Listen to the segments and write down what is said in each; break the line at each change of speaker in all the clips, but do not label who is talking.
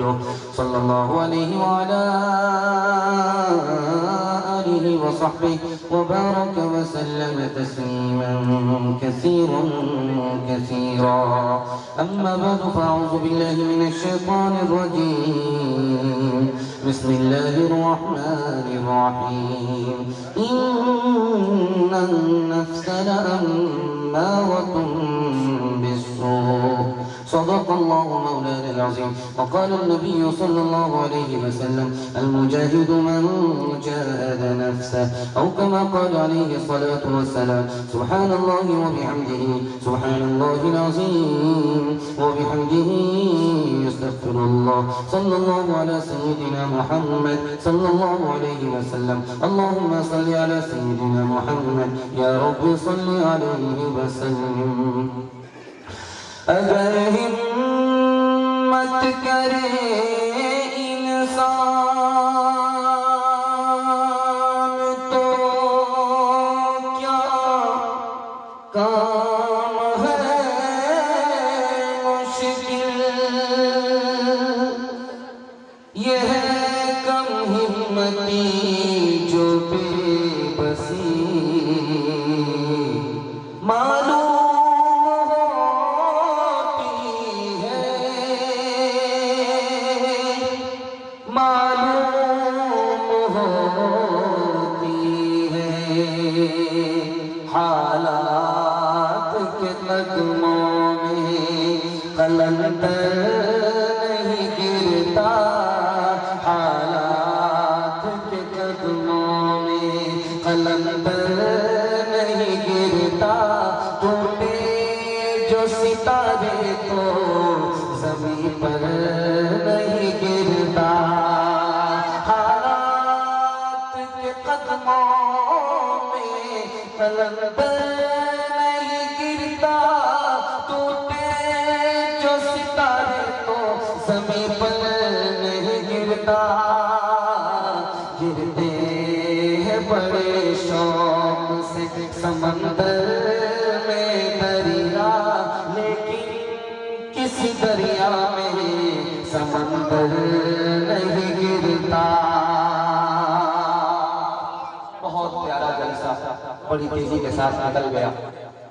ورسوله صلى الله عليه وعلى آله وصحبه وبارك وسلم تسليما كثيرا كثيرا. أما بعد فأعوذ بالله من الشيطان الرجيم. بسم الله الرحمن الرحيم. إن النفس لأمارة بالسوء. صدق الله مولانا العظيم. وقال النبي صلى الله عليه وسلم المجاهد من جاهد نفسه، أو كما قال عليه الصلاة والسلام. سبحان الله وبحمده سبحان الله العظيم وبحمده يستغفر الله. صلى الله على سيدنا محمد صلى الله عليه وسلم. اللهم صل على سيدنا محمد يا رب صل عليه وسلم. اگر ہمت کرے انسان تو کیا کام ہے مشکل، یہ ہے کم ہمتی جو بے بسی معلوم حالات کے قدموں میں قلندر نہیں گرتا، حالات کے قدموں میں قلندر نہیں گرتا، ٹوٹے جو ستارے تو زمین پر نہیں گرتا، حالات کے قدموں قلندر نہیں گرتا، ٹوٹے جو ستارے تو زمین پر نہیں گرتا، گرتے ہیں بڑے شوق سے سمندر میں دریا، لیکن کسی دریا میں سمندر نہیں گرتا. بہت پیارا جلسہ بڑی تیزی کے ساتھ نکل گیا.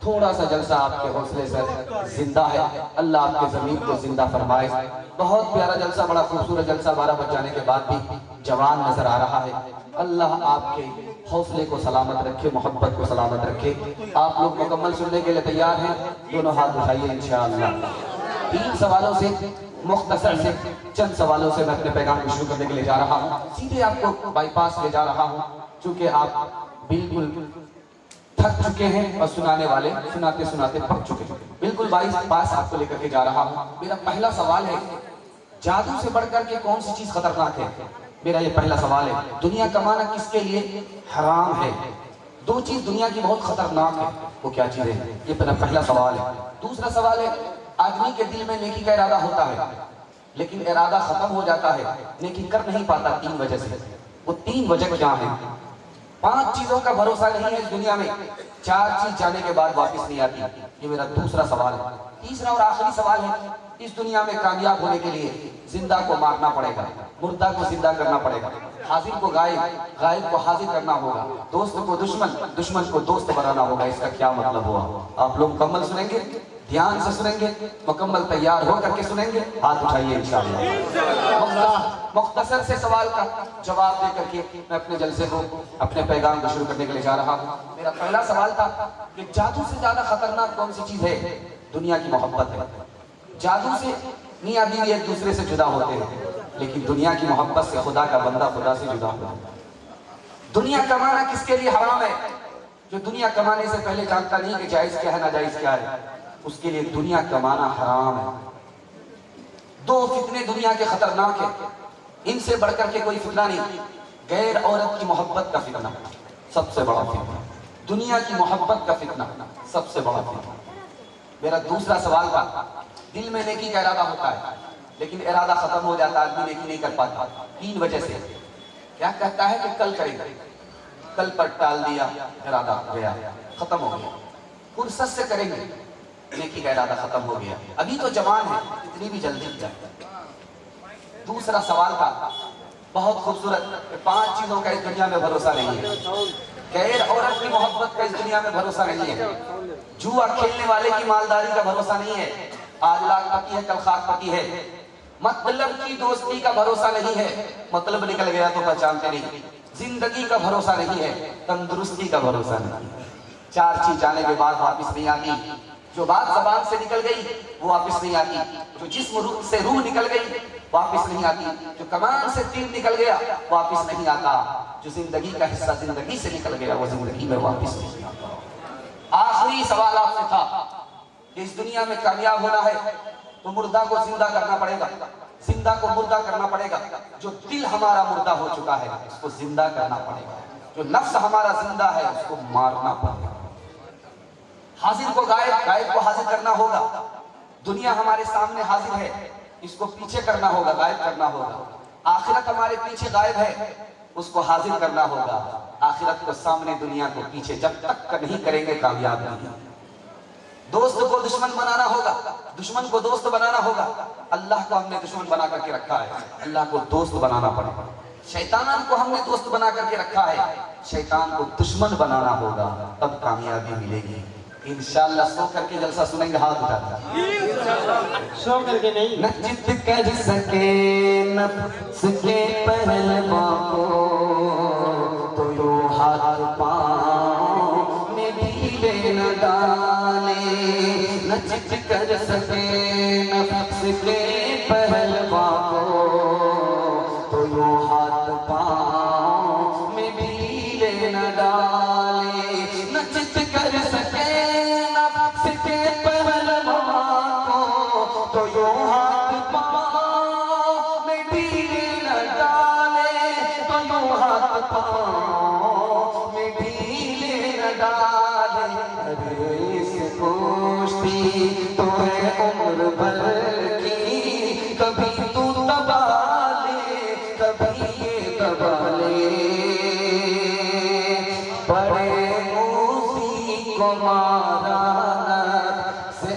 تھوڑا سا جلسہ آپ کے حوصلے سے زندہ ہے. اللہ آپ کے ضمیر کو زندہ فرمائے. بہت پیارا جلسہ، بڑا خوبصورت جلسہ. 12 بج جانے کے بعد بھی جوان نظر آ رہا ہے. اللہ آپ کے حوصلے کو سلامت رکھے، محبت کو سلامت رکھے. آپ لوگ مکمل سننے کے لیے تیار ہیں؟ دونوں ہاتھ اٹھائیے انشاءاللہ. 3 سوالوں سے، مختصر سے چند سوالوں سے میں اپنے پیغام کو شروع کرنے کے لیے جا رہا ہوں. سیدھے آپ کو بائی پاس لے جا رہا ہوں، چونکہ آپ بالکل تھک چکے ہیں اور سنانے والے سناتے سناتے پک چکے ہیں. بالکل بائی پاس آپ کو لے کر کے جا رہا ہوں. میرا پہلا سوال ہے، جادو سے بڑھ کر کے کون سی چیز خطرناک ہے؟ میرا یہ پہلا سوال ہے. دنیا کمانا کس کے لیے حرام ہے؟ 2 چیز دنیا کی بہت خطرناک ہے، وہ کیا چیز ہے؟ یہ میرا پہلا سوال ہے. دوسرا سوال ہے، آدمی کے دل میں نیکی کا ارادہ ہوتا ہے لیکن ارادہ ختم ہو جاتا ہے، نیکی کر نہیں پاتا 3 وجہ سے. وہ 3 وجہ کیا ہیں؟ 5 چیزوں کا بھروسہ نہیں ہے اس دنیا میں، 4 چیز جانے کے بعد واپس نہیں آتی. یہ میرا دوسرا سوال ہے. تیسرا اور آخری سوال ہے، اس دنیا میں کامیاب ہونے کے لیے زندہ کو مارنا پڑے گا، مردہ کو زندہ کرنا پڑے گا، حاضر کو غائب، غائب کو حاضر کرنا ہوگا، دوست کو دشمن، دشمن کو دوست بنانا ہوگا. اس کا کیا مطلب ہوا؟ آپ لوگ مکمل سنیں گے، دھیان سے سنیں گے، مکمل تیار ہو کر کے سنیں گے. ہاتھ اٹھائیے انشاءاللہ. مختصر سے سوال کا جواب دے کر کے میں اپنے جلسے کو، اپنے پیغام کو شروع کرنے کے لیے جا رہا ہوں. میرا پہلا سوال تھا کہ جادو سے زیادہ خطرناک کون سی چیز ہے؟ دنیا کی محبت ہے. جادو سے میاں بیوی ایک دوسرے سے جدا ہوتے ہیں، لیکن دنیا کی محبت سے خدا کا بندہ خدا سے جدا ہوتا ہے. دنیا کمانا کس کے لیے حرام ہے؟ جو دنیا کمانے سے پہلے جانتا نہیں کہ جائز کیا ہے ناجائز کیا ہے، اس کے لیے دنیا کمانا حرام ہے. 2 فتنے دنیا کے خطرناک ہیں، ان سے بڑھ کر کے کوئی فتنہ نہیں. غیر عورت کی محبت کا فتنہ سب سے بڑا فتنہ، دنیا کی محبت کا فتنہ سب سے بڑا فتنہ. میرا دوسرا سوال تھا، دل میں نیکی کا ارادہ ہوتا ہے لیکن ارادہ ختم ہو جاتا ہے، آدمی نیکی نہیں کر پاتا 3 وجہ سے. کیا کہتا ہے کہ کل کریں گے، کل پر ٹال دیا، ارادہ گیا، ختم ہو گیا. فرصت سے کریں گے، نیکی کا ارادہ ختم ہو گیا. ابھی تو جوان ہے، اتنی بھی جلدی کیا. दूसरा सवाल था बहुत खूबसूरत, 5 चीजों का इस दुनिया में भरोसा नहीं है। गैर औरत की मोहब्बत का इस दुनिया में भरोसा नहीं है। जुआ खेलने वाले की मालदारी का भरोसा नहीं है। आज लाखपति है कल खाकपति है। मतलब की दोस्ती का भरोसा नहीं है, मतलब निकल गया तो पहचानते नहीं। जिंदगी का भरोसा नहीं है, तंदुरुस्ती का भरोसा नहीं है। 4 चीज जाने के बाद वापस नहीं आती। जो बात जबान से निकल गई वो वापस नहीं आती। जो जिस्म से रूह निकल गई वापस नहीं आती। जो कमान से तीर निकल गया वापस नहीं आता। जो जिंदगी का हिस्सा जिंदगी से निकल गया वो जिंदगी में वापस नहीं आता। आखिरी सवाल आपसे था कि इस दुनिया में कामयाब होना है तो मुर्दा को जिंदा करना पड़ेगा, जिंदा को मुर्दा करना पड़ेगा। जो दिल हमारा मुर्दा हो चुका है उसको जिंदा करना पड़ेगा। जो नफ्स हमारा जिंदा है उसको मारना पड़ेगा। हाजिर को गायब, गायब को हाजिर करना होगा। दुनिया हमारे सामने हाजिर है, इसको पीछे करना होगा, गायब करना होगा। आखिरत हमारे पीछे गायब है, उसको हाजिर करना होगा। आखिरत को सामने, दुनिया को पीछे। जब तक नहीं करेंगे कामयाब नहीं। दोस्त को दुश्मन बनाना होगा, दुश्मन को दोस्त बनाना होगा। अल्लाह को हमने दुश्मन बना करके रखा है, अल्लाह को दोस्त बनाना पड़ेगा। शैतान को हमने दोस्त बना करके रखा है, शैतान को दुश्मन बनाना होगा, तब कामयाबी मिलेगी। इंशाअल्लाह सो करके जलसा सुनेंगे, हाथ उठाकर।
सो करके नहीं,
न जिद कर सके नफ्स के पहलवां को तो यो हाथ पांव में ढीले न डाले। न जिद कर सके नफ्स के पहलवां को तो यो हाथ पांव में ढीले न डाले। न जिद कर सके के पहलवां को तो यो हाथ पांव में ढीले न डाले, तो यो हाथ पांव में ढीले न डाले। अरे इस कोश्ती तो है उम्र भर की, कभी तू दबा ले कभी ये दबा ले। बड़े उसी को मारा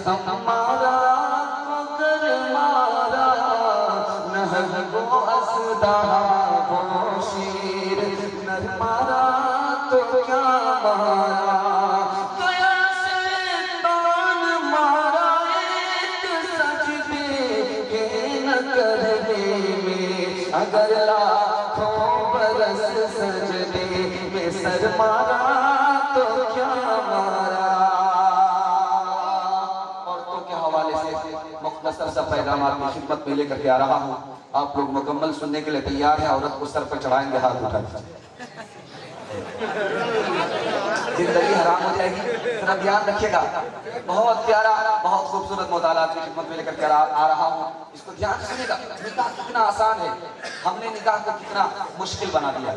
हमारा मगर मारा, नहर को असदा वो शेर नर मारा तो क्या मारा। गया शैतान मारा एक सजदे के न करने में, अगर लाखों बरस सजदे में सर मारा तो क्या मारा। मुख्तसर सा पैगाम आपकी खिदमत में लेकर के आ रहा हूँ। आप लोग मुकम्मल सुनने के लिए तैयार हैं? औरत को सर पर चढ़ाएंगे, हाथ उठा जिंदगी हराम हो जाएगी, जरा ध्यान रखिएगा। बहुत प्यारा, बहुत खूबसूरत मुताला आपकी खिदमत में लेकर के आ रहा हूँ, इसको ध्यान से सुनिएगा। निकाह कितना आसान है, हमने निकाह को कितना मुश्किल बना दिया।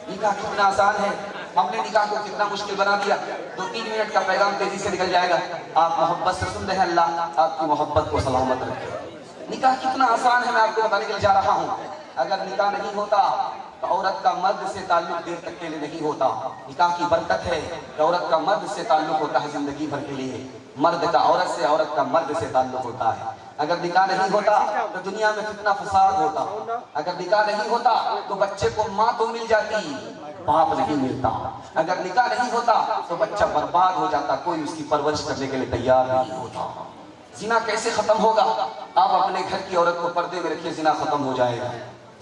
निकाह कितना आसान है, हमने निकाह को कितना मुश्किल बना दिया। 2-3 मिनट का पैगाम तेजी से निकल जाएगा। आप मोहब्बत से सुन रहे हैं, अल्लाह आपकी मोहब्बत को सलामत रखे। निकाह कितना आसान है मैं आपको बताने के लिए जा रहा हूँ। अगर निकाह नहीं होता तो औरत का मर्द से ताल्लुक देर तक के लिए नहीं होता। निकाह की बरकत है कि औरत का मर्द से ताल्लुक होता है जिंदगी भर के लिए। मर्द का औरत से, औरत का मर्द से ताल्लुक होता है। अगर निकाह नहीं होता तो दुनिया में कितना फसाद होता। अगर निकाह नहीं होता तो बच्चे को माँ तो मिल जाती, बाप नहीं मिलता। अगर निकाह नहीं होता तो बच्चा बर्बाद हो जाता, कोई उसकी परवरिश करने के लिए तैयार नहीं होता। जिना कैसे खत्म होगा? आप अपने घर की औरत को पर्दे में रखिए, जिना खत्म हो जाएगा।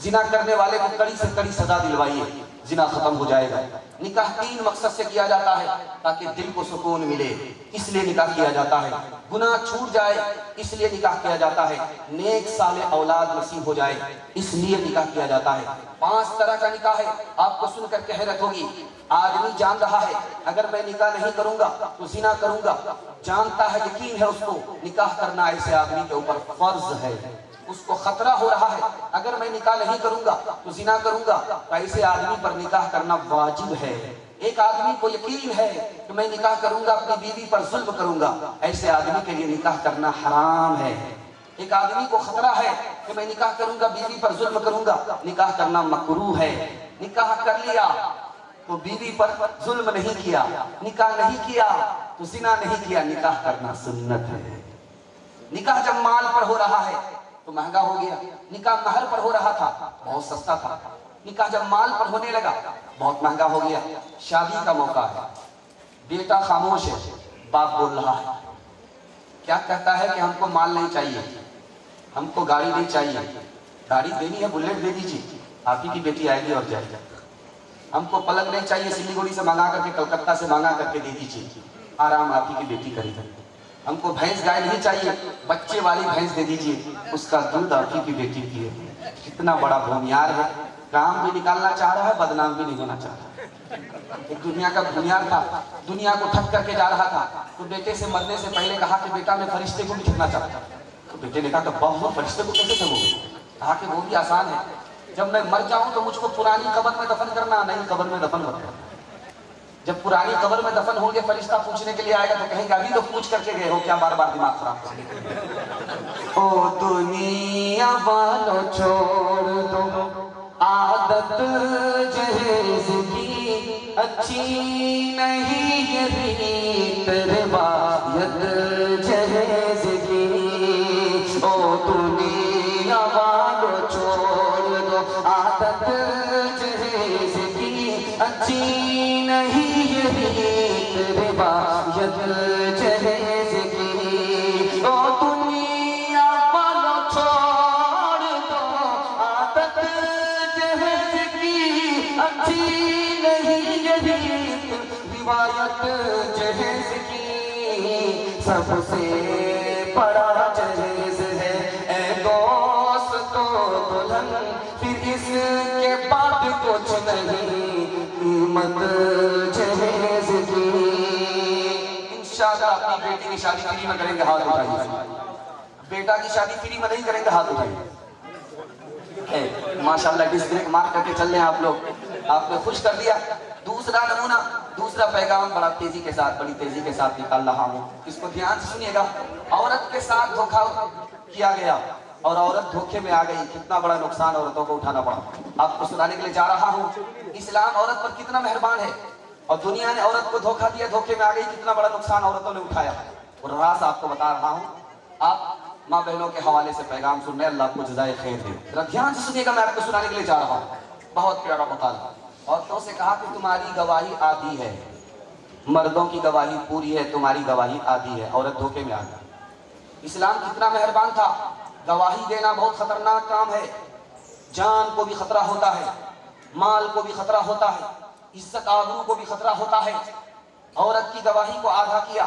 जिना करने वाले को कड़ी से कड़ी सजा दिलवाइए, जिना खत्म हो जाएगा। निकाह 3 मकसद से किया जाता है, ताकि दिल को सुकून मिले, इसलिए निकाह किया जाता है। गुनाह छूट जाए इसलिए निकाह किया जाता है। नेक साले औलाद नसीब हो जाए इसलिए निकाह किया जाता है। 5 तरह का निकाह है, आपको सुनकर के हैरत होगी। आदमी जान रहा है अगर मैं निकाह नहीं करूंगा तो जिना करूंगा, जानता है, यकीन है उसको, निकाह करना ऐसे आदमी के ऊपर फर्ज है। उसको खतरा हो रहा है अगर मैं निकाह नहीं करूंगा तो जिना करूंगा, तो ऐसे आदमी पर निकाह करना वाजिब है। एक आदमी को यकीन है कि मैं निकाह करूंगा अपनी बीवी पर जुल्म करूंगा, ऐसे आदमी के लिए निकाह करना हराम है। एक आदमी को खतरा है कि मैं निकाह करूंगा बीवी पर जुल्म करूंगा, निकाह करना मकरूह है। निकाह कर लिया तो बीवी पर जुल्म नहीं किया, निकाह नहीं किया तो जिना नहीं किया, निकाह करना सुन्नत है। निकाह जब माल पर हो रहा है तो महंगा हो गया। निकाह महर पर हो रहा था, बहुत सस्ता था। निकाह जब माल पर होने लगा, बहुत महंगा हो गया। शादी का मौका है, बेटा खामोश है, बाप बोल रहा है, क्या कहता है कि हमको माल नहीं चाहिए, हमको गाड़ी नहीं चाहिए, गाड़ी देनी है बुलेट दे दीजिए, आप ही की बेटी आएगी और जाएगी। हमको पलंग नहीं चाहिए, सिलीगुड़ी से मंगा करके, कलकत्ता से मंगा करके दे दीजिए, आराम आप ही की बेटी करेगी। हमको भैंस गाय नहीं चाहिए, बच्चे वाली भैंस दे दीजिए, उसका दूध आप ही की बेटी पिए। कितना बड़ा भूमियार है, काम भी निकालना चाह रहा है, बदनाम भी नहीं होना चाह रहा। एक दुनिया का भूमियार था, दुनिया को ठग करके जा रहा था। तो बेटे से मरने से पहले कहा कि बेटा मैं फरिश्ते को भी ठगना चाहता। तो बेटे ने कहा कि बहुत फरिश्ते को कैसे ठगोगे? कहा कि वो भी आसान है, जब मैं मर जाऊं तो मुझको पुरानी कब्र में दफन करना, नहीं कब्र में दफन मत करना। जब पुरानी कब्र में दफन होंगे, फरिश्ता पूछने के लिए आएगा तो कहेंगे अभी तो पूछ करके गए हो, क्या बार बार दिमाग खराब कर। ओ दुनिया वालों छोड़ दो आदत जहेज की, अच्छी नहीं ये रीत रिवायत जहेज की। ओ दुनिया वालों छोड़ दो आदत जहेज की, अच्छी नहीं ये रीत रिवायत जहेज की। ओ दुनिया वालों छोड़ दो आदत जहेज की, अच्छी नहीं ये रीत रिवायत जहेज की। सबसे बड़ा जहेज है ए दोस्तों दुल्हन, फिर इसके बाद कुछ नहीं कीमत जहेज की। इंशाअल्लाह अपनी बेटी की शादी फ्री में करेंगे, हाथ उठाइए। बेटा की शादी फ्री में नहीं करेंगे, हाथ उठाइए। माशाअल्लाह डिस्क मार करके चल रहे हैं आप लोग, आपने खुश कर दिया। दूसरा नमूना, दूसरा पैगाम बड़ा तेजी के साथ, बड़ी तेजी के साथ निकाल रहा हूँ, इसको ध्यान से सुनिएगा। औरत के साथ धोखा किया गया और औरत धोखे में आ गई, कितना बड़ा नुकसान औरतों को उठाना पड़ा, आपको सुनाने के लिए जा रहा हूँ। इस्लाम औरत पर कितना मेहरबान है और दुनिया ने औरत को धोखा दिया, धोखे में आ गई, कितना बड़ा नुकसान औरतों ने उठाया, और राज आपको बता रहा हूँ। आप माँ बहनों के हवाले से पैगाम सुन रहे हैं, अल्लाह आपको जज़ाए खैर दे। जरा ध्यान से सुनिएगा, मैं आपको सुनाने के लिए जा रहा हूँ, बहुत प्यारा मुताला। औरतों से कहा कि तुम्हारी गवाही आधी है, मर्दों की गवाही पूरी है, तुम्हारी गवाही आधी है। औरत धोखे में आ गई। इस्लाम कितना मेहरबान था। गवाही देना बहुत खतरनाक काम है, जान को भी खतरा होता है, माल को भी खतरा होता है, इज्जत आबरू को भी खतरा होता है। औरत की गवाही को आधा किया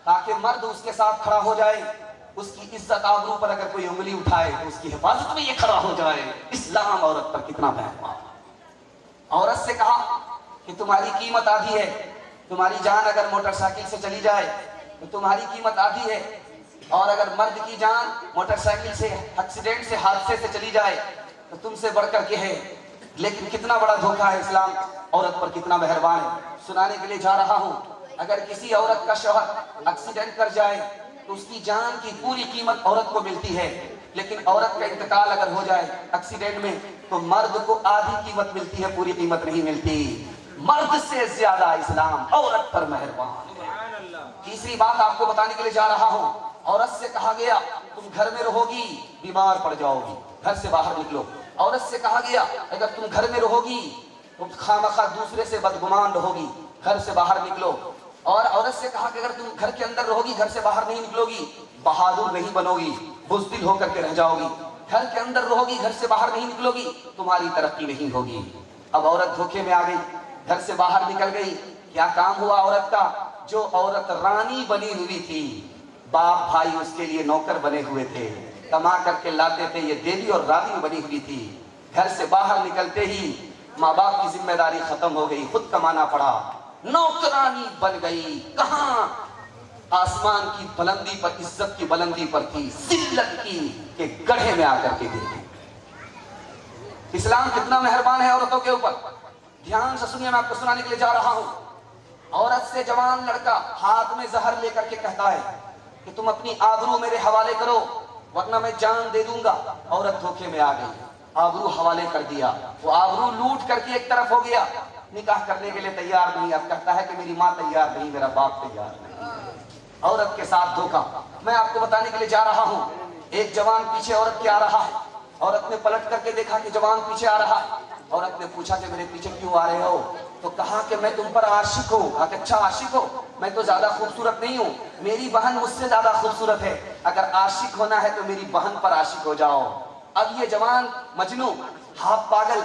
ताकि मर्द उसके साथ खड़ा हो जाए, उसकी इज्जत आबरू पर अगर कोई उंगली उठाए तो उसकी हिफाजत में ये खड़ा हो जाए। इस्लाम औरत पर कितना मेहरबान। औरत से कहा कि तुम्हारी कीमत आधी है, तुम्हारी जान अगर मोटरसाइकिल से चली जाए तो तुम्हारी कीमत आधी है, और अगर मर्द की जान मोटरसाइकिल से एक्सीडेंट से, हादसे से चली जाए तो तुमसे बढ़कर के है। लेकिन कितना बड़ा धोखा है इस्लाम, औरत पर कितना मेहरबान है। सुनाने के लिए जा रहा हूँ। अगर किसी औरत का शौहर एक्सीडेंट कर जाए तो उसकी जान की पूरी कीमत औरत को मिलती है, लेकिन औरत का इंतकाल अगर हो जाए एक्सीडेंट में तो मर्द को आधी कीमत मिलती है, पूरी कीमत नहीं मिलती। मर्द से ज्यादा इस्लाम औरत पर मेहरबान है। तीसरी बात आपको बताने के लिए जा रहा हूँ। औरत से कहा गया तुम घर में रहोगी बीमार पड़ जाओगी, घर से बाहर निकलो। औरत से कहा गया अगर तुम घर में रहोगी तो खामखा दूसरे से बदगुमान रहोगी, घर से बाहर निकलो। और औरत से कहा कि अगर तुम घर के अंदर रहोगी, घर से बाहर नहीं निकलोगी, बहादुर नहीं बनोगी, बुज़दिल होकर के रह जाओगी। घर के अंदर रहोगी, घर से बाहर नहीं निकलोगी, तुम्हारी तरक्की नहीं होगी। अब औरत धोखे में आ गई, घर से बाहर निकल गई। क्या काम हुआ औरत का? जो औरत रानी बनी हुई थी, बाप भाई उसके लिए नौकर बने हुए थे, कमा करके लाते थे, ये देवी और रानी बनी हुई थी। घर से बाहर निकलते ही माँ बाप की जिम्मेदारी खत्म हो गई, खुद कमाना पड़ा, नौकरानी बन गई। कहाँ? आसमान की बुलंदी पर, इज्जत की बुलंदी पर थी, जिल्लत की के गड्ढे में आकर के गिर गई। इस्लाम कितना मेहरबान है औरतों के ऊपर। ध्यान से सुनिए, मैं आपको सुनाने के लिए जा रहा हूं। औरत से जवान लड़का हाथ में जहर लेकर के कहता है कि तुम अपनी आबरू मेरे हवाले करो वरना मैं जान दे दूंगा। औरत धोखे में आ गई, आबरू हवाले कर दिया। वो आबरू लूट करके एक तरफ हो गया, निकाह करने के लिए तैयार नहीं। अब कहता है कि मेरी माँ तैयार नहीं, मेरा बाप तैयार नहीं। औरत के साथ धोखा। मैं आपको बताने के लिए जा रहा हूँ, ایک جوان پیچھے عورت کے آ رہا ہے، عورت نے پلٹ کر کے دیکھا کہ جوان پیچھے آ رہا ہے، عورت نے پوچھا کہ میرے پیچھے کیوں آ رہے ہو؟ تو کہا کہ میں تم پر عاشق ہوں۔ کہا کہ اچھا عاشق ہو، میں تو زیادہ خوبصورت نہیں ہوں، میری بہن مجھ سے زیادہ خوبصورت ہے، اگر عاشق ہونا ہے تو میری بہن پر عاشق ہو جاؤ۔ اب یہ جوان مجنوں، ہاف پاگل،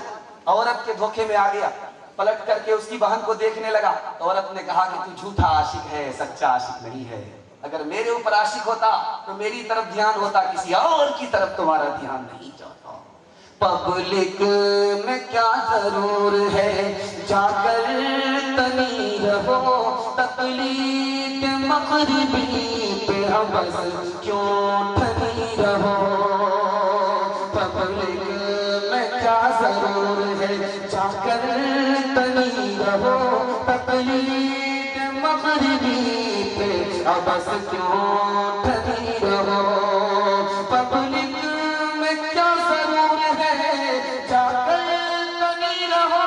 عورت کے دھوکے میں آ گیا، پلٹ کر کے اس کی بہن کو دیکھنے لگا تو عورت نے کہا کہ تو جھوٹا عاشق ہے، سچا عاشق نہیں ہے، اگر میرے اوپر عاشق ہوتا تو میری طرف دھیان ہوتا، کسی اور کی طرف تمہارا دھیان نہیں جاتا۔ پبلک میں کیا ضرور ہے، جا کر تنی رہو، تقلید مغربی پہ بس کیوں ٹھنی رہو۔ پبلک میں کیا ضرور ہے، جا کر تنی رہو، تقلید مغربی پہ بس کیوں ٹھنی رہو۔ پبلک میں کیا ضرور ہے، جا کر تنی رہو،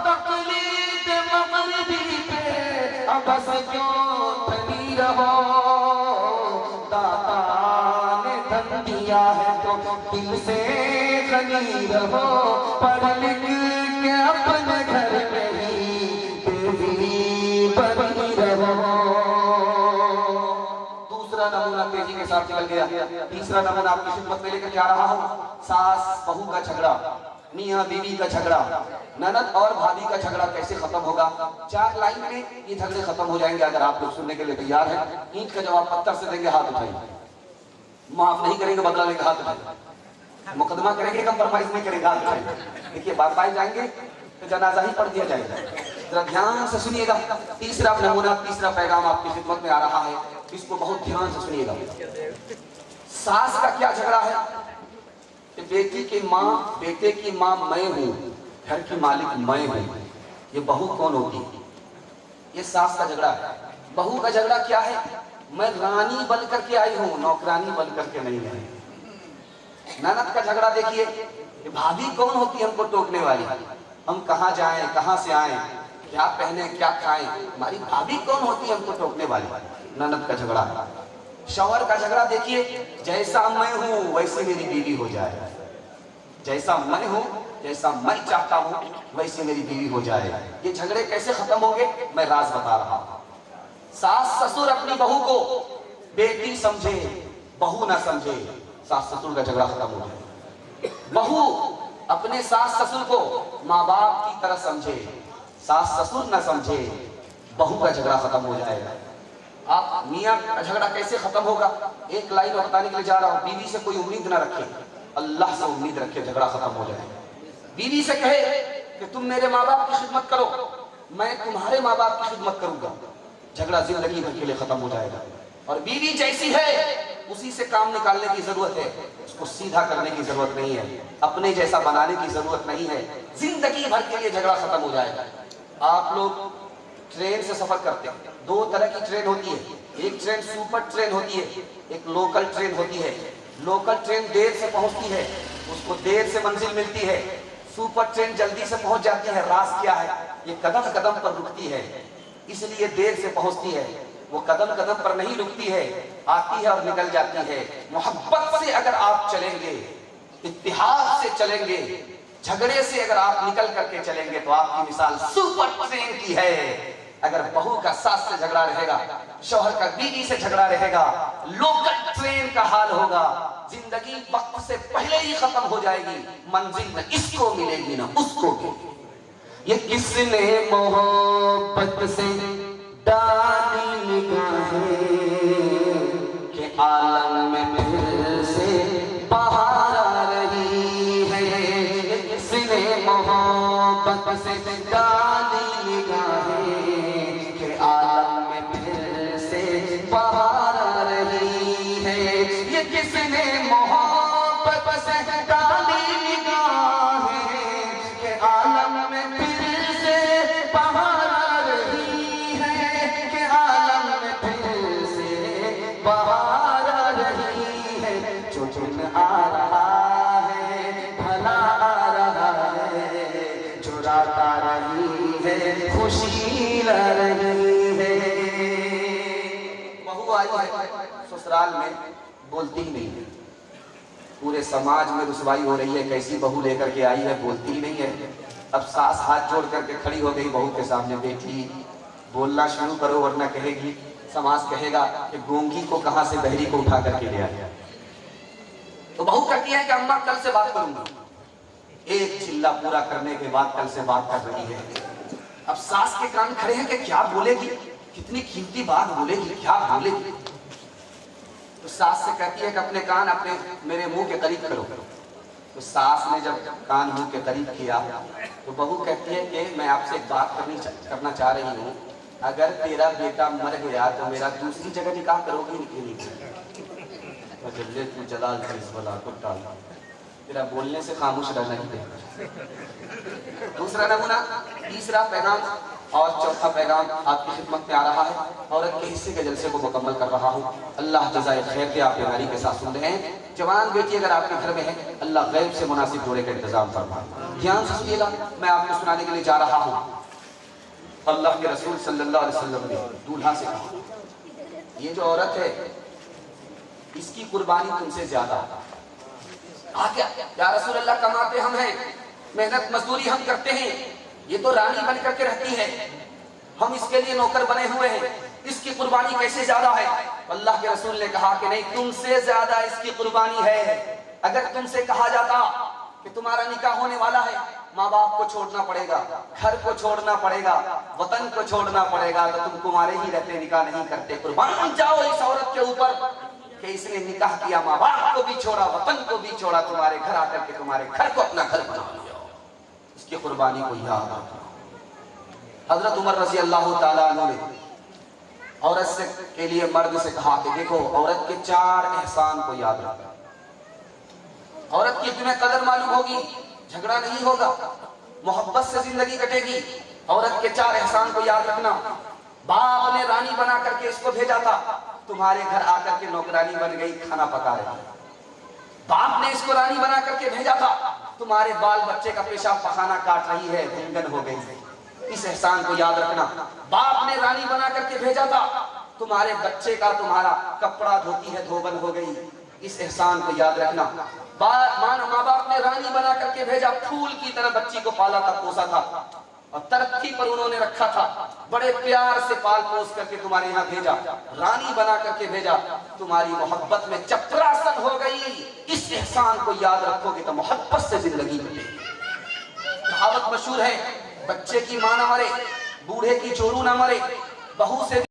تقلید مغربی پہ بس کیوں ٹھنی رہو۔ داتا نے دھن دیا ہے تو دل سے غنی رہو، پڑھ لکھ کے اپنے گھر میں ہی بیوی بنی رہو۔ دوسرا نمونہ تیزی کے ساتھ چل گیا، تیسرا نمونہ آپ کی خدمت میں لے کر کیا رہا ہوں، ساس بہو کا جھگڑا، میاں بیوی کا جھگڑا، نند اور بھابھی کا جھگڑا کیسے ختم ہوگا۔ 4 لائن میں یہ جھگڑے ختم ہو جائیں گے، اگر آپ لوگ سننے کے لیے تیار ہیں۔ اینٹ کا جواب پتھر سے دیں گے، ہاتھ اٹھائیں، معاف نہیں کریں گے بدلہ لے کے ہاتھ اٹھائیں، مقدمہ کریں گے کمپرمائز نہیں کریں گے، ہاتھ اٹھائیں۔ دیکھیے بات پائے جائیں گے تو جنازہ ہی پڑھ دیا جائے گا، ذرا دھیان سے سنیے گا۔ تیسرا نمونہ، تیسرا پیغام آپ کی خدمت میں آ رہا ہے، اس کو بہت دھیان سے سنیے گا۔ ساس کا کیا جھگڑا ہے کہ بیٹے کی ماں میں ہوں، گھر کی مالک میں ہوں، یہ بہو کون ہوتی ہے؟ یہ ساس کا جھگڑا ہے۔ بہو کا جھگڑا کیا ہے؟ میں رانی بن کر کے آئی ہوں، نوکرانی بن کر کے نہیں آئی۔ نند کا جھگڑا دیکھیے، بھابھی کون ہوتی ہے ہم کو ٹوکنے والی، ہم کہاں جائیں کہاں سے آئیں، کیا پہنے کیا کھائیں، ہماری بھابھی کون ہوتی ہے ہم کو ٹوکنے والی، نند کا جھگڑا۔ شوہر کا جھگڑا دیکھیے، جیسا میں ہوں ویسے میری بیوی ہو جائے، جیسا میں ہوں جیسا میں چاہتا ہوں ویسے میری بیوی ہو جائے۔ یہ جھگڑے کیسے ختم ہوں گے، میں راز بتا رہا ہوں۔ ساس سسر اپنی بہو کو بیٹی سمجھے، بہو نہ سمجھے، ساس سسر کا جھگڑا ختم ہو جائے۔ بہو اپنے ساس سسر کو ماں باپ کی طرح سمجھے، ساس سسر نہ سمجھے، بہو کا جھگڑا ختم ہو جائے گا۔ آپ میاں کا جھگڑا کیسے ختم ہوگا، ایک لائن میں بتانے کے لیے جا رہا ہوں۔ بیوی سے کوئی امید نہ رکھے، اللہ سے امید رکھے، جھگڑا ختم ہو جائے۔ بیوی سے کہے کہ تم میرے ماں باپ کی خدمت کرو، میں تمہارے ماں باپ کی خدمت کروں گا، جھگڑا زندگی بھر کے لیے ختم ہو جائے گا۔ اور بیوی جیسی ہے اسی سے کام نکالنے کی ضرورت ہے، اس کو سیدھا کرنے کی ضرورت نہیں ہے، اپنے جیسا بنانے کی ضرورت نہیں ہے، زندگی بھر کے لیے جھگڑا ختم ہو جائے گا۔ آپ لوگ ٹرین سے سفر کرتے ہیں، 2 طرح کی ٹرین ہوتی ہے، ایک ٹرین سپر ٹرین ہوتی ہے، ایک لوکل ٹرین ہوتی ہے۔ لوکل ٹرین دیر سے پہنچتی ہے، اس کو دیر سے منزل ملتی ہے، سپر ٹرین جلدی سے پہنچ جاتی ہے۔ راز کیا ہے، یہ قدم قدم پر رکتی ہے، اس لیے دیر سے پہنچتی ہے، وہ قدم قدم پر نہیں رکتی ہے، آتی ہے اور نکل جاتی ہے۔ محبت سے اگر آپ چلیں گے، اتحاد سے چلیں گے، جھگڑے سے اگر آپ نکل کر کے چلیں گے تو آپ کی مثال سپر ٹرین کی ہے۔ اگر بہو کا ساس سے جھگڑا رہے گا، شوہر کا بیوی سے جھگڑا رہے گا، لوکل ٹرین کا حال ہوگا، زندگی وقت سے پہلے ہی ختم ہو جائے گی، منزل نہ اس کو ملے گی نہ اس کو ملے گی۔ یہ کس نے محبت سے ڈالی نگاہیں کہ عالم میں پھر سے بہار آ رہی ہے، یہ کس نے محبت سے ڈالی نگاہیں کہ عالم میں پھر سے بہار آ رہی ہے، یہ کس نے محبت سے ڈالی نگاہیں کہ عالم میں پھر سے بہار آ رہی ہے، کہ عالم میں پھر سے بہار آ رہی ہے، جو دن آ رہا ہے بھلا آ رہا ہے، جو رات آ رہی ہے خوشی لا رہی ہے۔ بہو آئی ہے سسرال میں، بولتی ہی نہیں، पूरे समाज में रुसवाई हो रही है, कैसी बहू लेकर के आई है, बोलती ही नहीं है। अब सास हाथ जोड़ करके खड़ी हो गई बहू के सामने, बेटी बोलना शुरू करो वरना कहेगी, समाज कहेगा कि गूंगी को कहां से बहरी को उठा करके ले आया। तो बहू कहती है कि अम्मा कल से बात करूंगी। एक चिल्ला पूरा करने के बाद कल से बात कर रही है। अब सास के कान खड़े हैं कि क्या बोलेगी, कितनी कीमती बात बोलेगी, क्या बोलेगी। तो सास से कहती है कि अपने कान अपने मेरे मुंह के करीब करो। तो सास ने जब कान मुंह के करीब किया तो बहू कहती है कि मैं आपसे एक बात करना चाह रही हूँ, अगर तेरा बेटा मर गया तो मेरा दूसरी जगह निकाह करोगी नहीं? तू जलाल को टाल, तेरा बोलने से खामोश रहना ही दे। दूसरा नमूना, तीसरा पैगाम और चौथा पैगाम आपकी खिदमत में आ रहा है। औरत के हिस्से के जलसे को मुकम्मल कर रहा हूँ। अल्लाह जज़ाए खैर के आप बीमारी के साथ सुन रहे हैं। जवान बेटी अगर आपके घर में है, अल्लाह गैब से मुनासिब जोड़े का इंतजाम फरमाए। ध्यान से सुनिएगा, मैं आपको सुनाने के लिए जा रहा हूँ। अल्लाह के रसूल सल्लल्लाहु अलैहि वसल्लम ने दूल्हा से कहा, ये जो औरत है इसकी कुर्बानी तुमसे ज्यादा है। या रसूल अल्लाह, कमाते हम हैं, मेहनत मजदूरी हम करते हैं, ये तो रानी बन करके रहती है, हम इसके लिए नौकर बने हुए हैं, इसकी कुर्बानी कैसे ज्यादा है? अल्लाह के रसूल ने कहा कि नहीं, तुमसे ज्यादा इसकी कुर्बानी है। अगर तुमसे कहा जाता कि तुम्हारा निकाह होने वाला है, माँ बाप को छोड़ना पड़ेगा, घर को छोड़ना पड़ेगा, वतन को छोड़ना पड़ेगा, तो तुम कुमारे ही रहते, निकाह नहीं करते। कुर्बान जाओ इस औरत के ऊपर कि इसने निकाह किया, माँ बाप को भी छोड़ा, वतन को भी छोड़ा, तुम्हारे घर आकर के तुम्हारे घर को अपना घर बना लिया। इसकी कुर्बानी को याद रखना। हजरत उमर रजी अल्लाह ताला अन्हु ने औरत से के लिए मर्द से कहा कि देखो, औरत के 4 एहसान को याद रखना। औरत की तुम्हें कदर मालूम होगी, झगड़ा नहीं होगा, मोहब्बत से जिंदगी कटेगी। औरत के 4 एहसान को याद रखना। बाप ने रानी बना करके इसको भेजा था, तुम्हारे घर आकर के नौकरानी बन गई, खाना पका रही। बाप ने इसको रानी बना करके भेजा था, तुम्हारे बाल बच्चे का पेशाब पखाना काट रही है, धुंधन हो गई। इस एहसान को याद रखना। बाप ने रानी बना करके भेजा था, तुम्हारे बच्चे का तुम्हारा कपड़ा धोती है, धोबन हो गई। इस एहसान को याद रखना। माँ बाप ने रानी बना करके भेजा, फूल की तरह बच्ची को पाला था, पोसा था और तरक्की पर उन्होंने रखा था, बड़े प्यार से पाल पोस करके तुम्हारे यहाँ भेजा, रानी बना करके भेजा, तुम्हारी मोहब्बत में चपरासन हो गई। इस एहसान को याद रखोगे तो मोहब्बत से जिंदगी मिलेगी। कहावत मशहूर है, बच्चे की माँ ना मरे, बूढ़े की चोरू ना मरे, बहू से